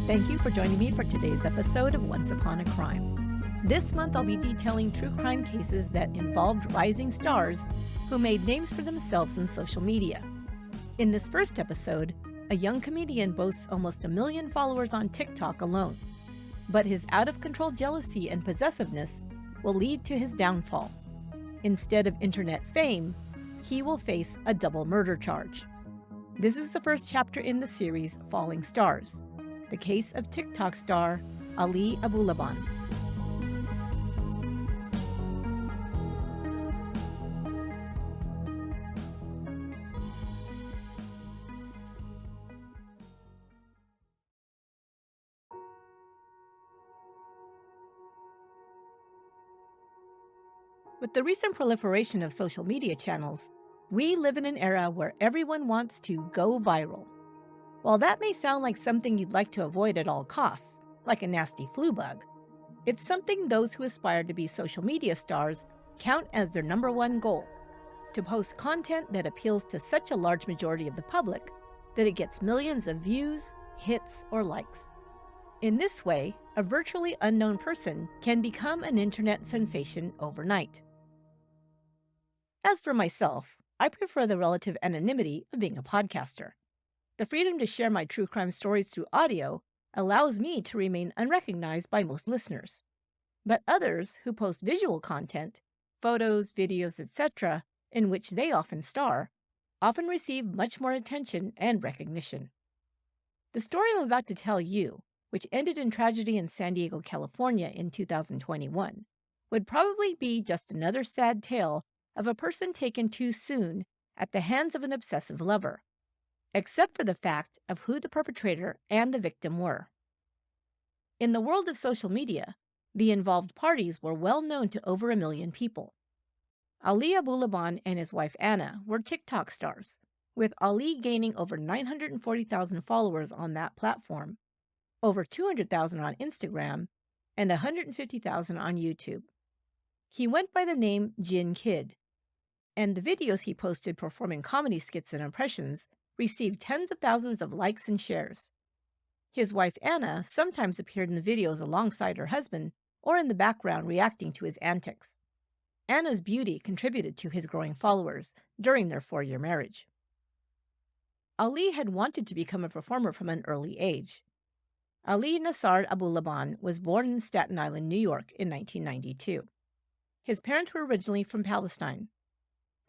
Thank you for joining me for today's episode of Once Upon a Crime. This month I'll be detailing true crime cases that involved rising stars who made names for themselves in social media. In this first episode, a young comedian boasts almost 1 million followers on TikTok alone. But his out-of-control jealousy and possessiveness will lead to his downfall. Instead of internet fame, he will face a double murder charge. This is the first chapter in the series Falling Stars, the case of TikTok star Ali Abulaban. With the recent proliferation of social media channels, we live in an era where everyone wants to go viral. While that may sound like something you'd like to avoid at all costs, like a nasty flu bug, it's something those who aspire to be social media stars count as their number one goal: to post content that appeals to such a large majority of the public that it gets millions of views, hits, or likes. In this way, a virtually unknown person can become an internet sensation overnight. As for myself, I prefer the relative anonymity of being a podcaster. The freedom to share my true crime stories through audio allows me to remain unrecognized by most listeners. But others who post visual content, photos, videos, etc., in which they often star, often receive much more attention and recognition. The story I'm about to tell you, which ended in tragedy in San Diego, California in 2021, would probably be just another sad tale of a person taken too soon at the hands of an obsessive lover, except for the fact of who the perpetrator and the victim were. In the world of social media, the involved parties were well known to over 1 million people. Ali Abulaban and his wife Anna were TikTok stars, with Ali gaining over 940,000 followers on that platform, over 200,000 on Instagram, and 150,000 on YouTube. He went by the name Jin Kid, and the videos he posted performing comedy skits and impressions received tens of thousands of likes and shares. His wife Anna sometimes appeared in the videos alongside her husband or in the background reacting to his antics. Anna's beauty contributed to his growing followers during their 4-year marriage. Ali had wanted to become a performer from an early age. Ali Nassar Abulaban was born in Staten Island, New York in 1992. His parents were originally from Palestine.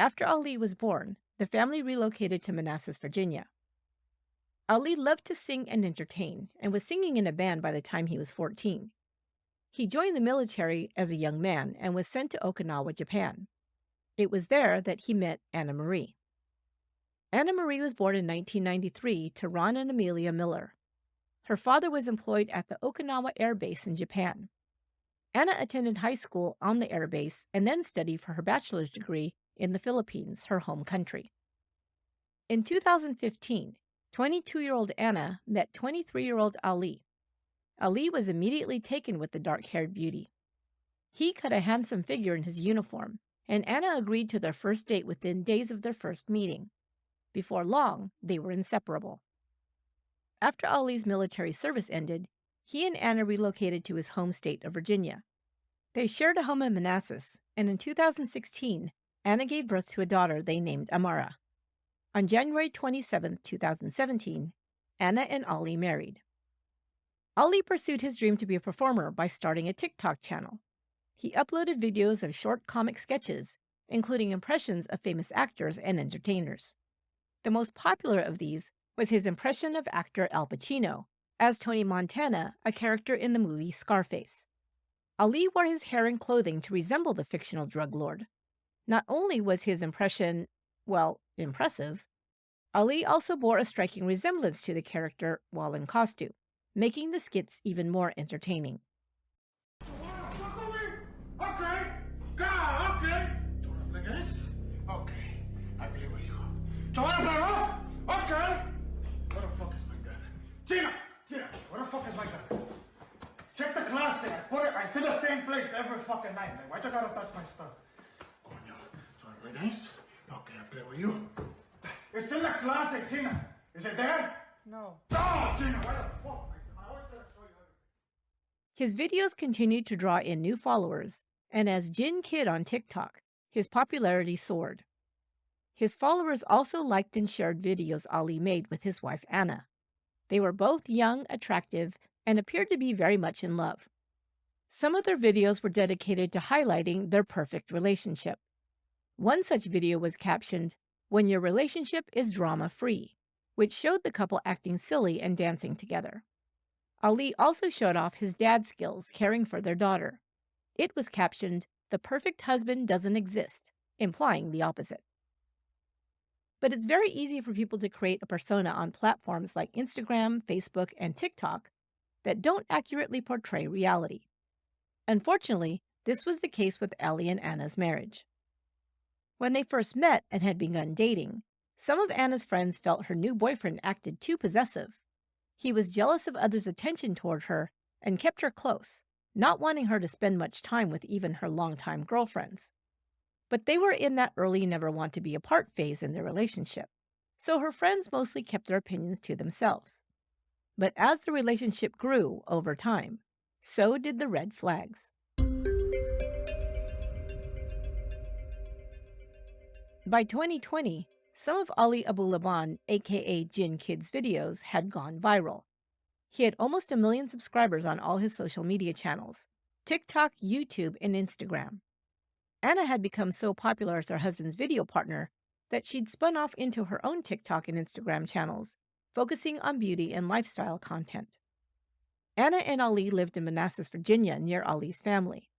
After Ali was born, the family relocated to Manassas, Virginia. Ali loved to sing and entertain, and was singing in a band by the time he was 14. He joined the military as a young man and was sent to Okinawa, Japan. It was there that he met Anna Marie. Anna Marie was born in 1993 to Ron and Amelia Miller. Her father was employed at the Okinawa Air Base in Japan. Anna attended high school on the air base and then studied for her bachelor's degree in the Philippines, her home country. In 2015, 22-year-old Anna met 23-year-old Ali. Ali was immediately taken with the dark-haired beauty. He cut a handsome figure in his uniform, and Anna agreed to their first date within days of their first meeting. Before long, they were inseparable. After Ali's military service ended, he and Anna relocated to his home state of Virginia. They shared a home in Manassas, and in 2016, Anna gave birth to a daughter they named Amara. On January 27, 2017, Anna and Ali married. Ali pursued his dream to be a performer by starting a TikTok channel. He uploaded videos of short comic sketches, including impressions of famous actors and entertainers. The most popular of these was his impression of actor Al Pacino as Tony Montana, a character in the movie Scarface. Ali wore his hair and clothing to resemble the fictional drug lord. Not only was his impression, impressive, Ali also bore a striking resemblance to the character while in costume, making the skits even more entertaining. Okay. God, okay. Do you want to play games? Okay. I play with you. Do you want to play off? Okay. Where the fuck is my gun? Gina, where the fuck is my gun? Check the class there. It's in the same place every fucking night. Man. Why'd you gotta touch my stuff? Coño. Do you want to play games? Okay, I play with you. It's in the closet, Gina. Is it there? No. Oh, Gina, where the fuck? I always His videos continued to draw in new followers, and as Jin Kid on TikTok, his popularity soared. His followers also liked and shared videos Ali made with his wife Anna. They were both young, attractive, and appeared to be very much in love. Some of their videos were dedicated to highlighting their perfect relationship. One such video was captioned, "When your relationship is drama-free," which showed the couple acting silly and dancing together. Ali also showed off his dad skills caring for their daughter. It was captioned, "The perfect husband doesn't exist," implying the opposite. But it's very easy for people to create a persona on platforms like Instagram, Facebook, and TikTok that don't accurately portray reality. Unfortunately, this was the case with Ellie and Anna's marriage. When they first met and had begun dating, some of Anna's friends felt her new boyfriend acted too possessive. He was jealous of others' attention toward her and kept her close, not wanting her to spend much time with even her longtime girlfriends. But they were in that early never want to be apart phase in their relationship, so her friends mostly kept their opinions to themselves. But as the relationship grew over time, so did the red flags. By 2020, some of Ali Abulaban, aka Jin Kid's videos, had gone viral. He had almost 1 million subscribers on all his social media channels: TikTok, YouTube, and Instagram. Anna had become so popular as her husband's video partner that she'd spun off into her own TikTok and Instagram channels, focusing on beauty and lifestyle content. Anna and Ali lived in Manassas, Virginia, near Ali's family.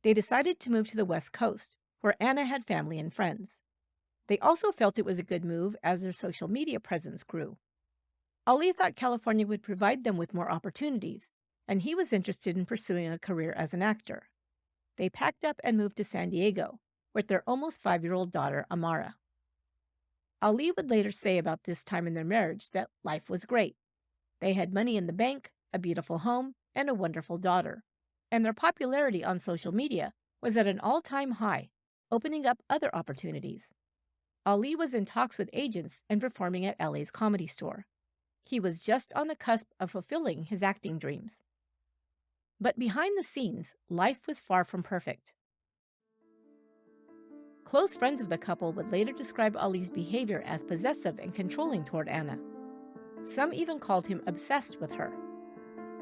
They decided to move to the West Coast, where Anna had family and friends. They also felt it was a good move as their social media presence grew. Ali thought California would provide them with more opportunities, and he was interested in pursuing a career as an actor. They packed up and moved to San Diego with their almost 5-year-old daughter, Amara. Ali would later say about this time in their marriage that life was great. They had money in the bank, a beautiful home, and a wonderful daughter. And their popularity on social media was at an all-time high, opening up other opportunities. Ali was in talks with agents and performing at LA's Comedy Store. He was just on the cusp of fulfilling his acting dreams. But behind the scenes, life was far from perfect. Close friends of the couple would later describe Ali's behavior as possessive and controlling toward Anna. Some even called him obsessed with her.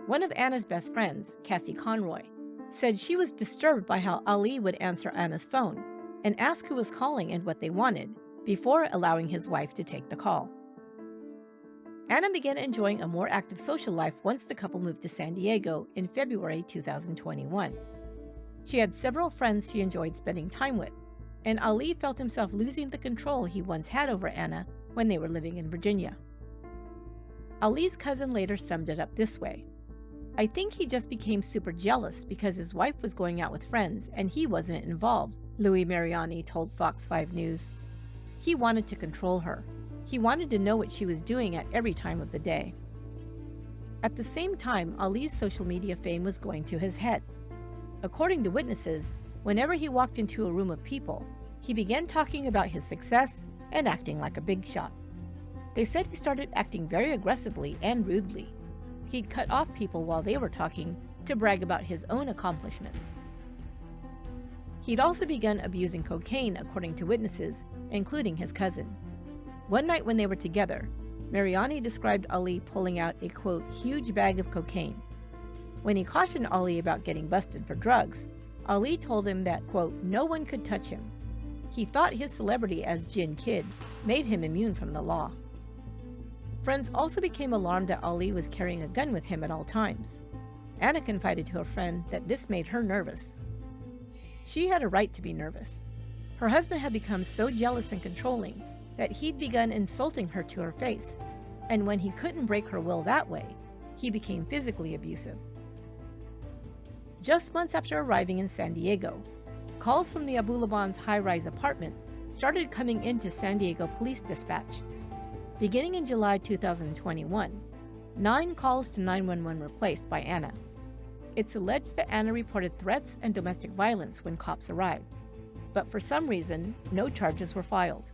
One of Anna's best friends, Cassie Conroy, said she was disturbed by how Ali would answer Anna's phone and ask who was calling and what they wanted before allowing his wife to take the call. Anna began enjoying a more active social life once the couple moved to San Diego in February 2021. She had several friends she enjoyed spending time with, and Ali felt himself losing the control he once had over Anna when they were living in Virginia. Ali's cousin later summed it up this way: "I think he just became super jealous because his wife was going out with friends and he wasn't involved," Louis Mariani told Fox 5 News. "He wanted to control her. He wanted to know what she was doing at every time of the day." At the same time, Ali's social media fame was going to his head. According to witnesses, whenever he walked into a room of people, he began talking about his success and acting like a big shot. They said he started acting very aggressively and rudely. He'd cut off people while they were talking to brag about his own accomplishments. He'd also begun abusing cocaine, according to witnesses, including his cousin. One night when they were together, Mariani described Ali pulling out a, quote, huge bag of cocaine. When he cautioned Ali about getting busted for drugs, Ali told him that, quote, no one could touch him. He thought his celebrity as Jin Kid made him immune from the law. Friends also became alarmed that Ali was carrying a gun with him at all times. Anna confided to a friend that this made her nervous. She had a right to be nervous. Her husband had become so jealous and controlling that he'd begun insulting her to her face, and when he couldn't break her will that way, he became physically abusive. Just months after arriving in San Diego, calls from the Abulaban's high-rise apartment started coming into San Diego Police Dispatch. Beginning in July 2021, 9 calls to 911 were placed by Anna. It's alleged that Anna reported threats and domestic violence when cops arrived, but for some reason, no charges were filed.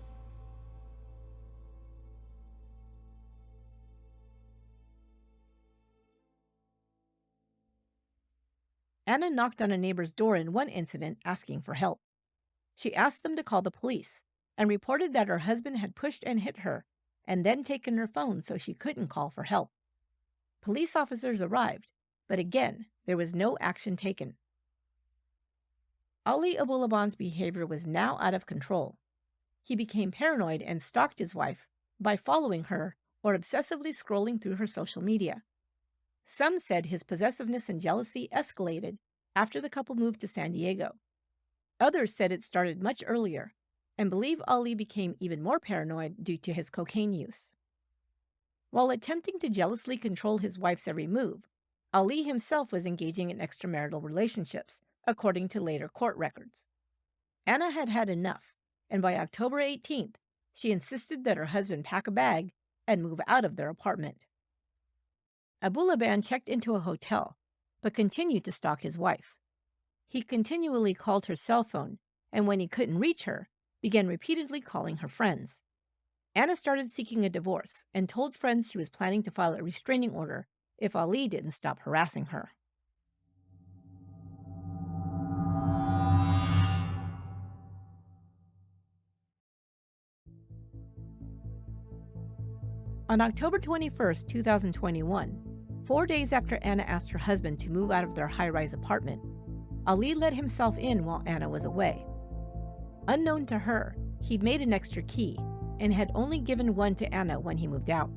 Anna knocked on a neighbor's door in one incident asking for help. She asked them to call the police and reported that her husband had pushed and hit her and then taken her phone so she couldn't call for help. Police officers arrived, but again, there was no action taken. Ali Abulaban's behavior was now out of control. He became paranoid and stalked his wife by following her or obsessively scrolling through her social media. Some said his possessiveness and jealousy escalated after the couple moved to San Diego. Others said it started much earlier and believe Ali became even more paranoid due to his cocaine use. While attempting to jealously control his wife's every move, Ali himself was engaging in extramarital relationships, according to later court records. Anna had had enough, and by October 18th, she insisted that her husband pack a bag and move out of their apartment. Abulaban checked into a hotel, but continued to stalk his wife. He continually called her cell phone, and when he couldn't reach her, began repeatedly calling her friends. Anna started seeking a divorce and told friends she was planning to file a restraining order if Ali didn't stop harassing her. On October 21st, 2021, 4 days after Anna asked her husband to move out of their high-rise apartment, Ali let himself in while Anna was away. Unknown to her, he'd made an extra key and had only given one to Anna when he moved out.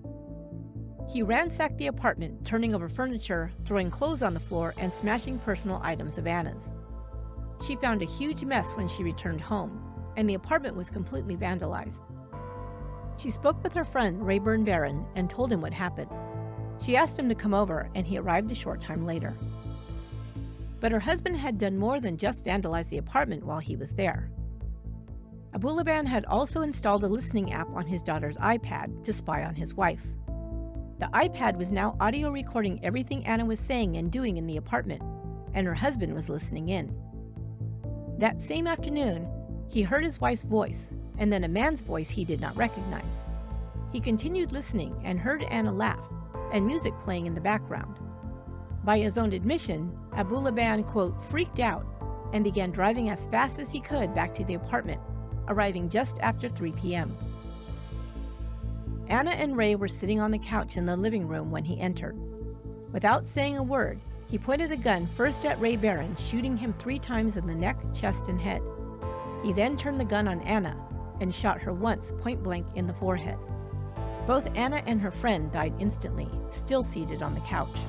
He ransacked the apartment, turning over furniture, throwing clothes on the floor, and smashing personal items of Anna's. She found a huge mess when she returned home, and the apartment was completely vandalized. She spoke with her friend Rayburn Barron and told him what happened. She asked him to come over, and he arrived a short time later. But her husband had done more than just vandalize the apartment while he was there. Abulaban had also installed a listening app on his daughter's iPad to spy on his wife. The iPad was now audio recording everything Anna was saying and doing in the apartment, and her husband was listening in. That same afternoon, he heard his wife's voice, and then a man's voice he did not recognize. He continued listening and heard Anna laugh, and music playing in the background. By his own admission, Abulaban, quote, freaked out and began driving as fast as he could back to the apartment, arriving just after 3 p.m. Anna and Ray were sitting on the couch in the living room when he entered. Without saying a word, he pointed a gun first at Ray Barron, shooting him 3 times in the neck, chest, and head. He then turned the gun on Anna and shot her once point blank in the forehead. Both Anna and her friend died instantly, still seated on the couch.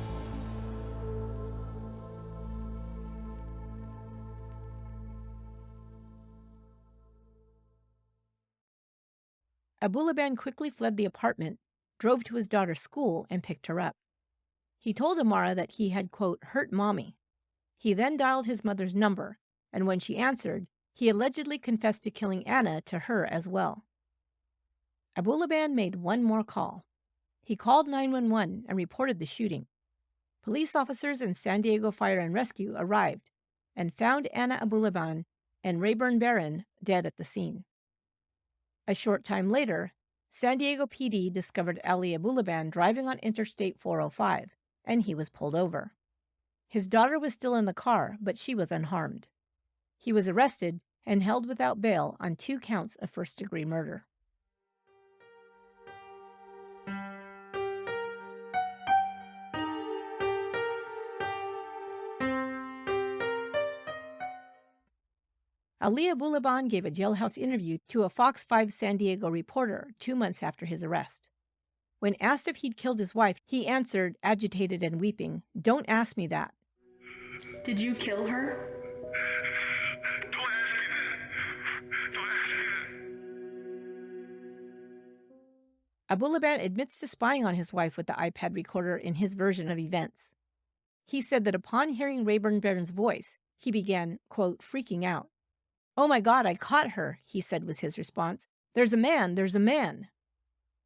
Abulaban quickly fled the apartment, drove to his daughter's school, and picked her up. He told Amara that he had, quote, hurt mommy. He then dialed his mother's number, and when she answered, he allegedly confessed to killing Anna to her as well. Abulaban made one more call. He called 911 and reported the shooting. Police officers and San Diego Fire and Rescue arrived and found Anna Abulaban and Rayburn Barron dead at the scene. A short time later, San Diego PD discovered Ali Abulaban driving on Interstate 405, and he was pulled over. His daughter was still in the car, but she was unharmed. He was arrested and held without bail on 2 counts of first-degree murder. Ali Abulaban gave a jailhouse interview to a Fox 5 San Diego reporter 2 months after his arrest. When asked if he'd killed his wife, he answered, agitated and weeping, "Don't ask me that." Did you kill her? Don't ask me that. Don't ask me that. Abulaban admits to spying on his wife with the iPad recorder in his version of events. He said that upon hearing Rayburn Barron's voice, he began, quote, freaking out. "Oh my God, I caught her," he said was his response. "There's a man, there's a man."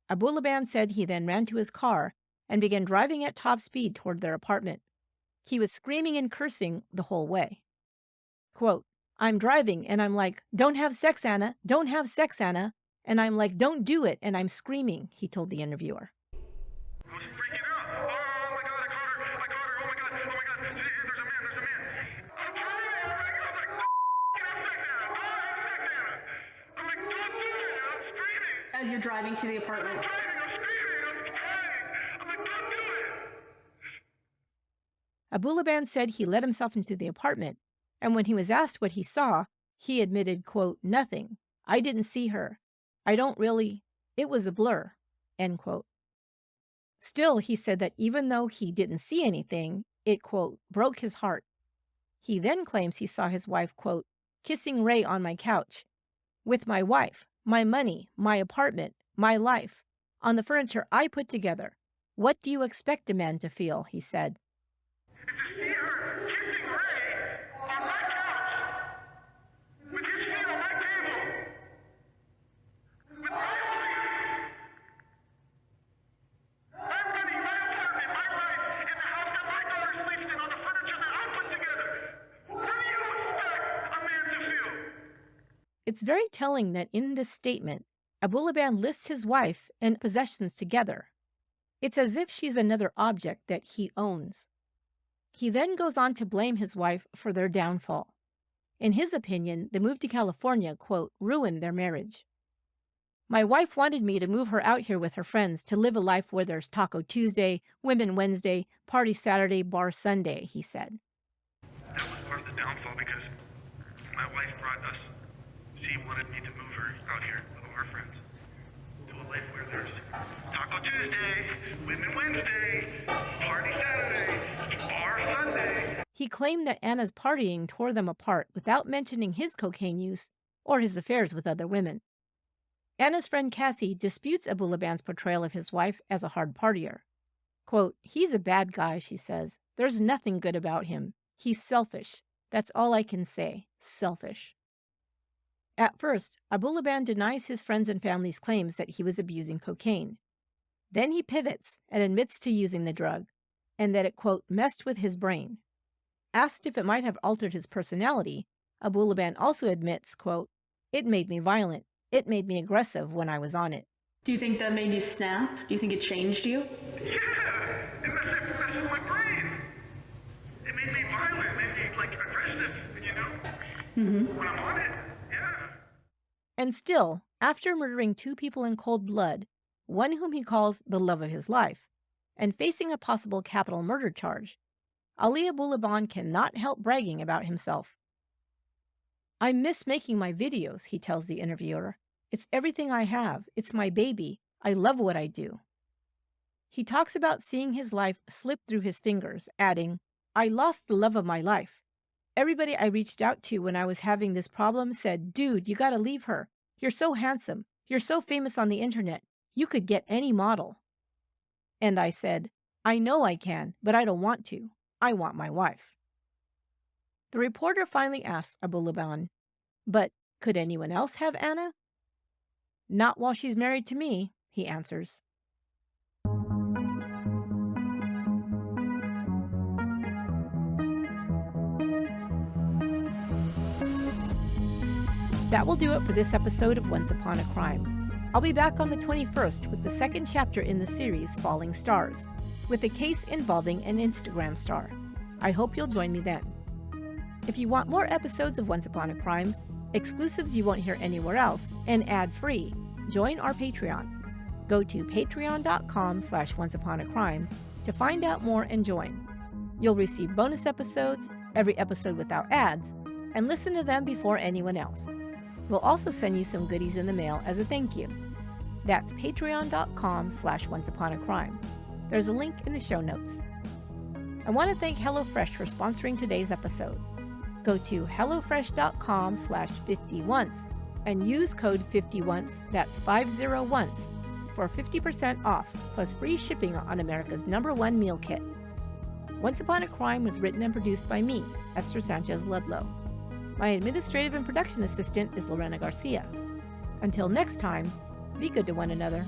Abulaban said he then ran to his car and began driving at top speed toward their apartment. He was screaming and cursing the whole way. Quote, "I'm driving and I'm like, 'Don't have sex, Anna, don't have sex, Anna.' And I'm like, 'Don't do it,' and I'm screaming," he told the interviewer. I was freaking out. Oh my God, I caught her. Oh my God, there's a man. you're driving to the apartment. Abulaban said he let himself into the apartment, and when he was asked what he saw, he admitted, quote, "Nothing. I didn't see her. I don't really. It was a blur," end quote. Still, he said that even though he didn't see anything, it, quote, broke his heart. He then claims he saw his wife, quote, "kissing Ray on my couch. With my wife, my money, my apartment, my life, on the furniture I put together. What do you expect a man to feel?" he said. To see her kissing Ray on my couch, with his feet on my table, with my money, my money, my apartment, my life, in the house that my daughter sleeps in, on the furniture that I put together. What do you expect a man to feel? It's very telling that in this statement, Abulaban lists his wife and possessions together. It's as if she's another object that he owns. He then goes on to blame his wife for their downfall. In his opinion, the move to California, quote, ruined their marriage. "My wife wanted me to move her out here with her friends to live a life where there's Taco Tuesday, Women Wednesday, Party Saturday, Bar Sunday," he said. That was part of the downfall because my wife brought us. She wanted me to move her out here with all her friends to a life where there's Taco Tuesday, Women Wednesday, Party Saturday, Bar Sunday. He claimed that Anna's partying tore them apart without mentioning his cocaine use or his affairs with other women. Anna's friend Cassie disputes Abulaban's portrayal of his wife as a hard partier. Quote, "He's a bad guy," she says. "There's nothing good about him. He's selfish. That's all I can say. Selfish." At first, Abulaban denies his friends' and family's claims that he was abusing cocaine. Then he pivots and admits to using the drug, and that it, quote, messed with his brain. Asked if it might have altered his personality, Abulaban also admits, quote, "It made me violent. It made me aggressive when I was on it." Do you think that made you snap? Do you think it changed you? Yeah, it messed with my brain. It made me violent, made me like aggressive, you know? When I'm on it, yeah. And still, after murdering 2 people in cold blood, one whom he calls the love of his life, and facing a possible capital murder charge, Ali Abulaban cannot help bragging about himself. "I miss making my videos," he tells the interviewer. "It's everything I have. It's my baby. I love what I do." He talks about seeing his life slip through his fingers, adding, "I lost the love of my life. Everybody I reached out to when I was having this problem said, 'Dude, you gotta leave her. You're so handsome. You're so famous on the internet. You could get any model.' And I said, 'I know I can, but I don't want to. I want my wife.'" The reporter finally asks Abulaban, "But could anyone else have Anna?" "Not while she's married to me," he answers. That will do it for this episode of Once Upon a Crime. I'll be back on the 21st with the second chapter in the series Falling Stars, with a case involving an Instagram star. I hope you'll join me then. If you want more episodes of Once Upon a Crime, exclusives you won't hear anywhere else, and ad-free, join our Patreon. Go to patreon.com/onceuponacrime to find out more and join. You'll receive bonus episodes, every episode without ads, and listen to them before anyone else. We'll also send you some goodies in the mail as a thank you. That's patreon.com/onceuponacrime. There's a link in the show notes. I want to thank HelloFresh for sponsoring today's episode. Go to hellofresh.com/50once and use code 50once, that's 50once, for 50% off plus free shipping on America's #1 meal kit. Once Upon a Crime was written and produced by me, Esther Sanchez Ludlow. My administrative and production assistant is Lorena Garcia. Until next time, be good to one another.